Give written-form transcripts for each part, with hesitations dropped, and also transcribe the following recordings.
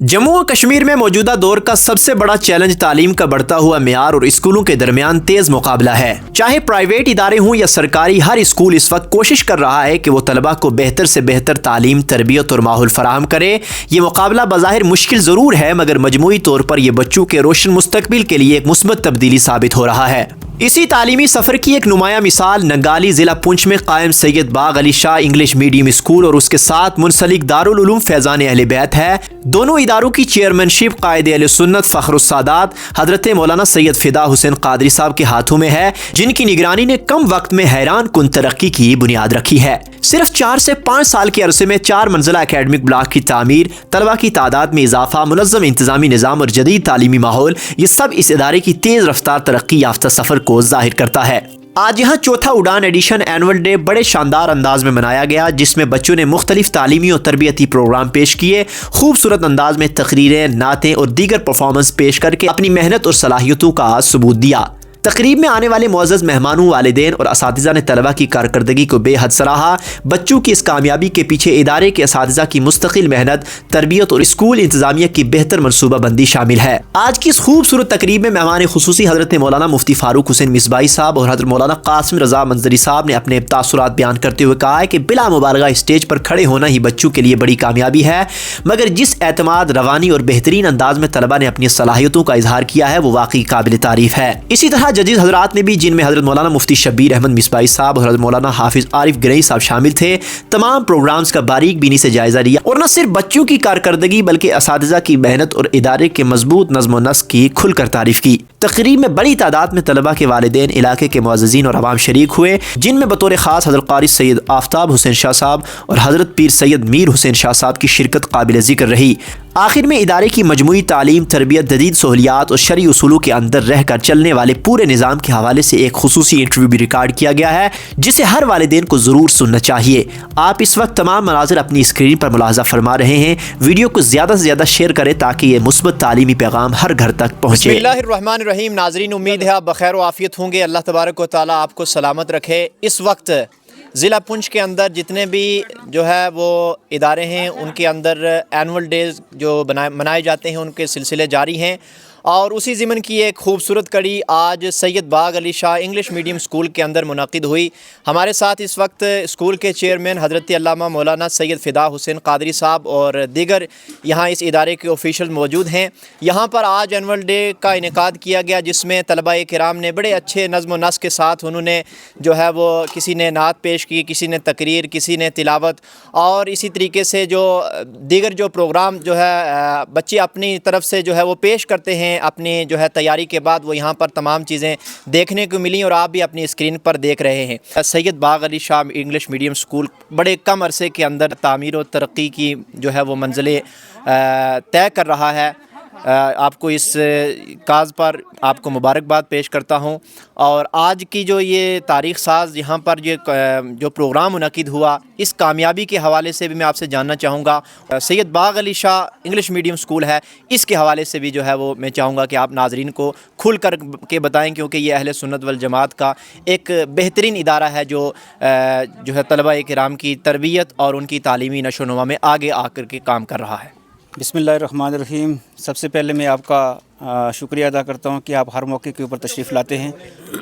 जम्मू और कश्मीर में मौजूदा दौर का सबसे बड़ा चैलेंज तालीम का बढ़ता हुआ मेयार और स्कूलों के दरमियान तेज मुकाबला है। चाहे प्राइवेट इदारे हों या सरकारी, हर स्कूल इस वक्त कोशिश कर रहा है कि वो तलबा को बेहतर से बेहतर तालीम, तरबियत और माहौल फराहम करे। ये मुकाबला बज़ाहिर मुश्किल ज़रूर है, मगर मजमूई तौर पर यह बच्चों के रोशन मुस्तकबिल के लिए एक मुस्बत तब्दीली साबित हो रहा है। इसी तालीमी सफ़र की एक नुमाया मिसाल नंगाली ज़िला पुंछ में कायम Syed Bagh Ali Shah English medium school और उसके साथ मुंसलिक दारुल उलूम फैज़ान अहले बैत है। दोनों इदारों की चेयरमैनशिप कायद अहले सुन्नत फ़ख्रुस्सादात हज़रत मौलाना सैयद फ़िदा हुसैन क़ादरी साहब के हाथों में है, जिनकी निगरानी ने कम वक्त में हैरान कुन तरक्की की बुनियाद रखी है। सिर्फ 4 से 5 साल के अरसे में 4 मंजिला एकेडमिक ब्लॉक की तामीर, तलबा की तादाद में इजाफा, मुनज़्ज़म इंतज़ामी निज़ाम और जदीद तालीमी माहौल, ये सब इस इदारे की तेज़ रफ्तार तरक्की याफ्ता सफ़र को ज़ाहिर करता है। आज यहाँ चौथा उड़ान एडिशन एनुअल डे बड़े शानदार अंदाज में मनाया गया, जिसमें बच्चों ने मुख्तलिफ तालीमी और तरबियती प्रोग्राम पेश किए, खूबसूरत अंदाज में तकरीरें, नातें और दीगर परफॉर्मेंस पेश करके अपनी मेहनत और सलाहियतों का सबूत दिया। तकरीब में आने वाले मुअज़्ज़ज़ मेहमानों, वालिदैन और असातिज़ा ने तलबा की कारकर्दगी को बेहद सराहा। बच्चों की इस कामयाबी के पीछे इदारे के असातिज़ा की मुस्तकिल मेहनत, तरबियत और स्कूल इंतज़ामिया की बेहतर मनसूबाबंदी शामिल है। आज की इस खूबसूरत तकरीब में मेहमान खुसूसी हज़रत मौलाना मुफ्ती फ़ारूक हुसैन मिसबाई साहब और हज़रत मौलाना कासिम रज़ा मंजरी साहब ने अपने तासुरात बयान करते हुए कहा है कि बिला मुबालगा स्टेज पर खड़े होना ही बच्चों के लिए बड़ी कामयाबी है, मगर जिस एतमाद, रवानी और बेहतरीन अंदाज में तलबा ने अपनी सलाहियतों का इजहार किया है वो वाकई काबिल तारीफ है। इसी तरह जजीज हजरात ने भी, जिनमें हजरत मौलाना मुफ्ती शब्बीर अहमद मिसबाई साहब और हजरत मौलाना हाफिज आरिफ गिरई साहब शामिल थे, तमाम प्रोग्राम्स का बारीक बीनी से जायजा लिया और न सिर्फ बच्चों की कारकर्दगी बल्कि असातिज़ा की मेहनत और इदारे के मजबूत नज़्म व नस्क की खुलकर तारीफ की। तकरीब में बड़ी तादाद में तलबा के वालिदैन, इलाके के मुअज़्ज़ज़ीन और अवाम शरीक हुए, जिनमें बतौर ख़ास हज़रत क़ारी सैयद आफ्ताब हुसैन शाह साहब और हज़रत पीर सैयद मीर हुसैन शाह साहब की शिरकत काबिल ज़िक्र रही। आखिर में इदारे की मजमूई तालीम, तरबियत, जदीद सहूलियात और शरई उसूलों के अंदर रह कर चलने वाले पूरे निज़ाम के हवाले से एक खुसूसी इंटरव्यू भी रिकॉर्ड किया गया है, जिसे हर वालिदैन को ज़रूर सुनना चाहिए। आप इस वक्त तमाम मनाज़िर अपनी स्क्रीन पर मुलाहज़ा फरमा रहे हैं। वीडियो को ज़्यादा से ज़्यादा शेयर करें ताकि ये मुस्बत तालीमी पैगाम हर घर तक पहुँचे। बिस्मिल्लाहिर्रहमानिर्रहीम। नाज़रीन, उम्मीद है आप बखैर व आफियत होंगे। अल्लाह तबारक व तआला आपको सलामत रखे। इस वक्त ज़िला पुंछ के अंदर जितने भी जो है वो इदारे हैं, उनके अंदर एनुअल डेज़ जो मनाए जाते हैं उनके सिलसिले जारी हैं, और उसी ज़िमन की एक खूबसूरत कड़ी आज Syed Bagh Ali Shah English medium school के अंदर मुनक़िद हुई। हमारे साथ इस वक्त स्कूल के चेयरमैन हज़रत अल्लामा मौलाना सैयद फ़िदा हुसैन क़ादरी साहब और दीगर यहाँ इस इदारे के ऑफिशियल मौजूद हैं। यहाँ पर आज एनुअल डे का इनेकाद किया गया, जिसमें तलबा किराम ने बड़े अच्छे नज़्म व नस्क के साथ उन्होंने जो है वो किसी ने नात पेश की, किसी ने तकरीर, किसी ने तिलावत, और इसी तरीके से जो दीगर जो प्रोग्राम जो है बच्चे अपनी तरफ से जो है वो पेश करते हैं अपनी जो है तैयारी के बाद, वो यहाँ पर तमाम चीज़ें देखने को मिली और आप भी अपनी स्क्रीन पर देख रहे हैं। Syed Bagh Ali Shah English medium school बड़े कम अरसे के अंदर तामीर और तरक्की की जो है वो मंजिलें तय कर रहा है। आपको इस काज पर आपको मुबारकबाद पेश करता हूँ। और आज की जो ये तारीख़ साज यहाँ पर जो प्रोग्राम मुनक़िद हुआ, इस कामयाबी के हवाले से भी मैं आपसे जानना चाहूँगा। Syed Bagh Ali Shah English medium school है, इसके हवाले से भी जो है वो मैं चाहूँगा कि आप नाज़रीन को खुल कर के बताएँ, क्योंकि ये अहले सुन्नत वल जमात का एक बेहतरीन इदारा है जो है तलबा किराम की तरबियत और उनकी तालीमी नशो नुमा में आगे आकर के काम कर रहा है। बिस्मिल्लाहिर्रहमानिर्रहीम। सबसे पहले मैं आपका शुक्रिया अदा करता हूँ कि आप हर मौके के ऊपर तशरीफ़ लाते हैं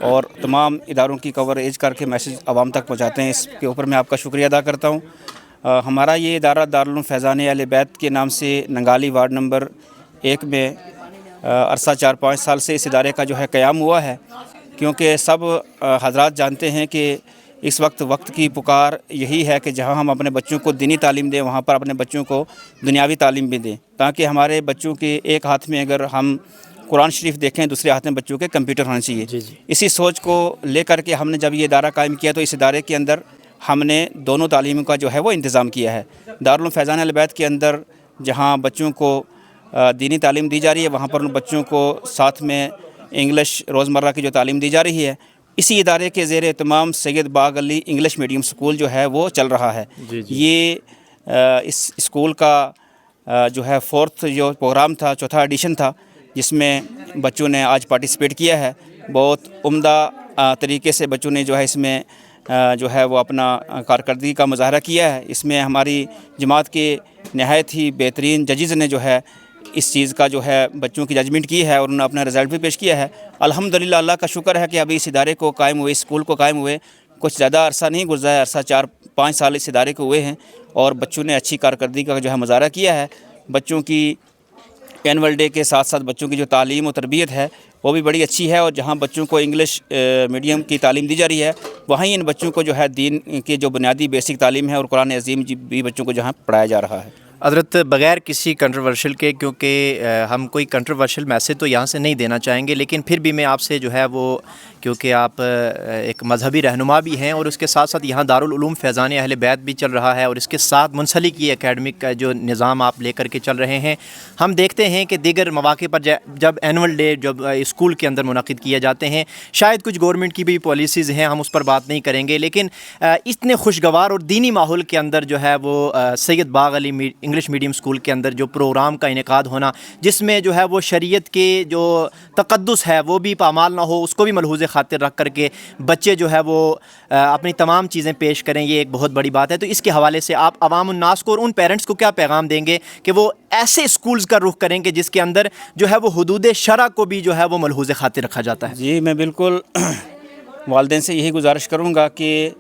और तमाम इदारों की कवरेज करके मैसेज आवाम तक पहुँचाते हैं। इसके ऊपर मैं आपका शुक्रिया अदा करता हूँ। हमारा ये इदारा दारुल उलूम फैज़ान अहले बैत के नाम से नंगाली वार्ड नंबर 1 में अरसा 4-5 साल से इस इदारे का जो है क़याम हुआ है, क्योंकि सब हज़रात जानते हैं कि इस वक्त की पुकार यही है कि जहाँ हम अपने बच्चों को दीनी तालीम दें, वहाँ पर अपने बच्चों को दुनियावी तालीम भी दें, ताकि हमारे बच्चों के एक हाथ में अगर हम कुरान शरीफ देखें, दूसरे हाथ में बच्चों के कंप्यूटर होना चाहिए। जी। इसी सोच को लेकर के हमने जब ये इदारा कायम किया तो इस इदारे के अंदर हमने दोनों तालीम का जो है वो इंतज़ाम किया है। दारुल उलूम फैज़ान अहले बैत के अंदर जहाँ बच्चों को दीनी तालीम दी जा रही है, वहाँ पर उन बच्चों को साथ में इंग्लिश रोज़मर्रा की जो तालीम दी जा रही है, इसी इदारे के ज़ेर एहतमाम Syed Bagh Ali English medium school जो है वो चल रहा है। जी। ये इस स्कूल का जो है 4th जो प्रोग्राम था, चौथा एडिशन था, जिसमें बच्चों ने आज पार्टिसिपेट किया है। बहुत उम्दा तरीके से बच्चों ने जो है इसमें जो है वो अपना कारकर्दगी का मुज़ाहरा किया है। इसमें हमारी जमात के नहायत ही बेहतरीन जजेस ने जो है اس چیز کا جو ہے بچوں کی ججمنٹ کی ہے اور انہوں نے اپنا رزلٹ بھی پیش کیا ہے۔ الحمدللہ اللہ کا شکر ہے کہ ابھی اس ادارے کو قائم ہوئے، اسکول کو قائم ہوئے کچھ زیادہ عرصہ نہیں گزرا ہے، عرصہ 4-5 سال اس ادارے کو ہوئے ہیں اور بچوں نے اچھی کارکردگی کا جو ہے مظاہرہ کیا ہے۔ بچوں کی اینول ڈے کے ساتھ ساتھ بچوں کی جو تعلیم و تربیت ہے وہ بھی بڑی اچھی ہے، اور جہاں بچوں کو انگلش میڈیم کی تعلیم دی جا رہی ہے وہیں ان بچوں کو جو ہے دین کی جو بنیادی بیسک تعلیم ہے اور قرآن عظیم بھی بچوں کو جہاں پڑھایا جا رہا ہے۔ حضرت بغیر کسی کنٹروورشل کے، کیونکہ ہم کوئی کنٹروورشل میسج تو یہاں سے نہیں دینا چاہیں گے، لیکن پھر بھی میں آپ سے جو ہے وہ، کیونکہ آپ ایک مذہبی رہنما بھی ہیں اور اس کے ساتھ ساتھ یہاں دارالعلوم فیضان اہل بیت بھی چل رہا ہے اور اس کے ساتھ منسلک یہ اکیڈمک کا جو نظام آپ لے کر کے چل رہے ہیں، ہم دیکھتے ہیں کہ دیگر مواقع پر جب اینول ڈے جب اسکول کے اندر منعقد کیے جاتے ہیں، شاید کچھ گورنمنٹ کی بھی پالیسیز ہیں، ہم اس پر بات نہیں کریں گے، لیکن اتنے خوشگوار اور دینی ماحول کے اندر جو ہے وہ سید باغ علی انگلش میڈیم اسکول کے اندر جو پروگرام کا انعقاد ہونا، جس میں جو ہے وہ شریعت کے جو تقدس ہے وہ بھی پامال نہ ہو، اس کو بھی ملحوظ خاطر رکھ کر کے بچے جو ہے وہ اپنی تمام چیزیں پیش کریں، یہ ایک بہت بڑی بات ہے۔ تو اس کے حوالے سے آپ عوام الناس کو اور ان پیرنٹس کو کیا پیغام دیں گے کہ وہ ایسے اسکولز کا رخ کریں کہ جس کے اندر جو ہے وہ حدود شرع کو بھی جو ہے وہ ملحوظ خاطر رکھا جاتا ہے؟ جی میں بالکل والدین سے یہی گزارش کروں گا کہ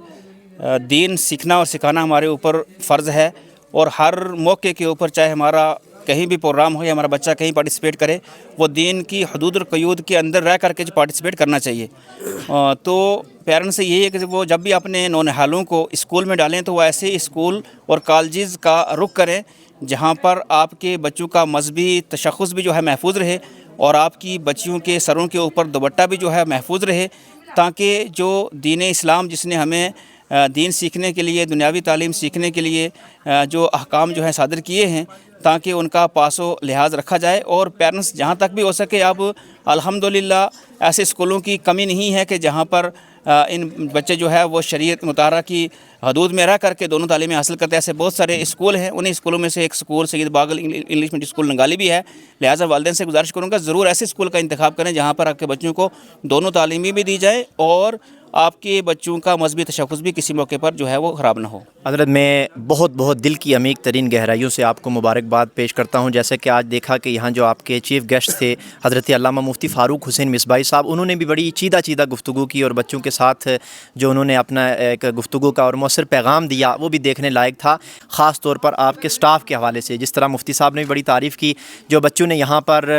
دین سیکھنا اور سکھانا ہمارے اوپر فرض ہے، اور ہر موقع کے اوپر چاہے ہمارا کہیں بھی پروگرام ہو یا ہمارا بچہ کہیں پارٹیسپیٹ کرے، وہ دین کی حدود اور قیود کے اندر رہ کر کے جو پارٹیسپیٹ کرنا چاہیے۔ تو پیرنٹس سے یہی ہے کہ وہ جب بھی اپنے نونہالوں کو اسکول میں ڈالیں تو وہ ایسے اسکول اور کالجز کا رخ کریں جہاں پر آپ کے بچوں کا مذہبی تشخص بھی جو ہے محفوظ رہے اور آپ کی بچیوں کے سروں کے اوپر دوپٹہ بھی جو ہے محفوظ رہے، تاکہ جو دین اسلام جس نے ہمیں دین سیکھنے کے لیے، دنیاوی تعلیم سیکھنے کے لیے جو احکام جو ہیں صادر کیے ہیں، تاکہ ان کا پاس و لحاظ رکھا جائے۔ اور پیرنٹس جہاں تک بھی ہو سکے، اب الحمدللہ ایسے اسکولوں کی کمی نہیں ہے کہ جہاں پر ان بچے جو ہے وہ شریعت مطالعہ کی حدود میں رہ کر کے دونوں تعلیمیں حاصل کرتے ہیں۔ ایسے بہت سارے اسکول ہیں، انہیں اسکولوں میں سے ایک اسکول سید باغ انگلش میڈیم اسکول ننگالی بھی ہے۔ لہٰذا والدین سے گزارش کروں گا ضرور ایسے اسکول کا انتخاب کریں جہاں پر آپ کے بچوں کو دونوں تعلیمیں بھی دی جائیں اور آپ کے بچوں کا مذہبی تشخص بھی کسی موقع پر جو ہے وہ خراب نہ ہو۔ حضرت میں بہت دل کی عمیق ترین گہرائیوں سے آپ کو مبارکباد پیش کرتا ہوں، جیسے کہ آج دیکھا کہ یہاں جو آپ کے چیف گیسٹ تھے حضرت علامہ مفتی فاروق حسین مصباحی صاحب، انہوں نے بھی بڑی چیدہ گفتگو کی اور بچوں کے ساتھ جو انہوں نے اپنا ایک گفتگو کا اور مؤثر پیغام دیا وہ بھی دیکھنے لائق تھا، خاص طور پر آپ کے سٹاف کے حوالے سے۔ جس طرح مفتی صاحب نے بھی بڑی تعریف کی، جو بچوں نے یہاں پر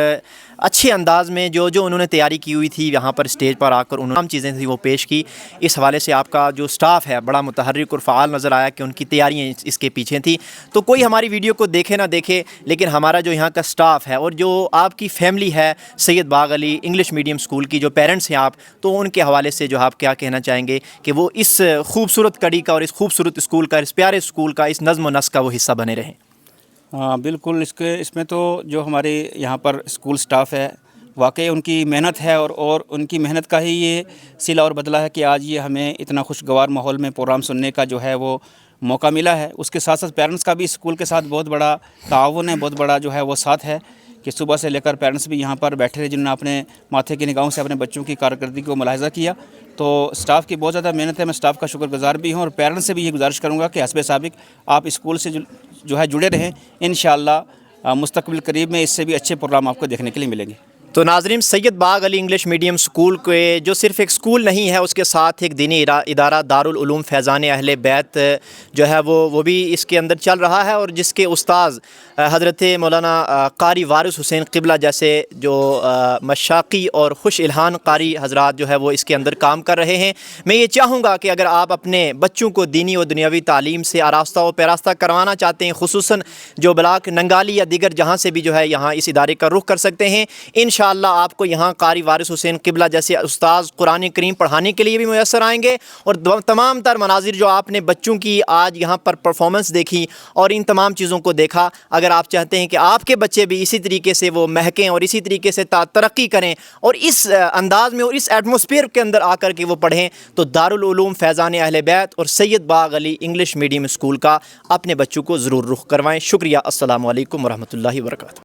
اچھے انداز میں جو انہوں نے تیاری کی ہوئی تھی یہاں پر اسٹیج پر آ کر انہوں نے تمام چیزیں تھیں وہ پیش کی، اس حوالے سے آپ کا جو سٹاف ہے بڑا متحرک اور فعال نظر آیا کہ ان کی تیاریاں اس کے پیچھے تھیں۔ تو کوئی ہماری ویڈیو کو دیکھے نہ دیکھے، لیکن ہمارا جو یہاں کا سٹاف ہے اور جو آپ کی فیملی ہے سید باغ علی انگلش میڈیم اسکول کی، جو پیرنٹس ہیں آپ، تو ان کے حوالے سے جو آپ کیا کہنا چاہیں گے کہ وہ اس خوبصورت کڑی کا اور اس خوبصورت اسکول کا، اس پیارے اسکول کا، اس نظم و نسق کا وہ حصہ بنے رہیں؟ ہاں بالکل، اس میں تو جو ہمارے یہاں پر اسکول سٹاف ہے واقعی ان کی محنت ہے اور ان کی محنت کا ہی یہ صلہ اور بدلہ ہے کہ آج یہ ہمیں اتنا خوشگوار ماحول میں پروگرام سننے کا جو ہے وہ موقع ملا ہے۔ اس کے ساتھ ساتھ پیرنٹس کا بھی اسکول کے ساتھ بہت بڑا تعاون ہے، بہت بڑا جو ہے وہ ساتھ ہے کہ صبح سے لے کر پیرنٹس بھی یہاں پر بیٹھے رہے، جنہوں نے اپنے ماتھے کی نگاہوں سے اپنے بچوں کی کارکردگی کو ملاحظہ کیا۔ تو سٹاف کی بہت زیادہ محنت ہے، میں سٹاف کا شکر گزار بھی ہوں، اور پیرنٹس سے بھی یہ گزارش کروں گا کہ حسب سابق آپ اسکول سے جو ہے جڑے رہیں، انشاءاللہ مستقبل قریب میں اس سے بھی اچھے پروگرام آپ کو دیکھنے کے لیے ملیں گے۔ تو ناظرین، سید باغ علی انگلش میڈیم اسکول کے جو صرف ایک اسکول نہیں ہے، اس کے ساتھ ایک دینی ادارہ دارالعلوم فیضان اہل بیت جو ہے وہ بھی اس کے اندر چل رہا ہے، اور جس کے استاذ حضرت مولانا قاری وارث حسین قبلہ جیسے جو مشاقی اور خوش الحان قاری حضرات جو ہے وہ اس کے اندر کام کر رہے ہیں۔ میں یہ چاہوں گا کہ اگر آپ اپنے بچوں کو دینی و دنیاوی تعلیم سے آراستہ و پیراستہ کروانا چاہتے ہیں، خصوصاً جو بلاک ننگالی یا دیگر جہاں سے بھی جو ہے یہاں اس ادارے کا رخ کر سکتے ہیں، انشاءاللہ آپ کو یہاں قاری وارث حسین قبلہ جیسے استاذ قرآن کریم پڑھانے کے لیے بھی میسر آئیں گے، اور تمام تر مناظر جو آپ نے بچوں کی آج یہاں پر پرفارمنس دیکھی اور ان تمام چیزوں کو دیکھا، اگر آپ چاہتے ہیں کہ آپ کے بچے بھی اسی طریقے سے وہ مہکیں اور اسی طریقے سے ترقی کریں اور اس انداز میں اور اس ایٹماسفیئر کے اندر آ کر کے وہ پڑھیں، تو دارالعلوم فیضان اہل بیت اور سید باغ علی انگلش میڈیم اسکول کا اپنے بچوں کو ضرور رخ کروائیں۔ شکریہ، السلام علیکم ورحمۃ اللہ وبرکاتہ۔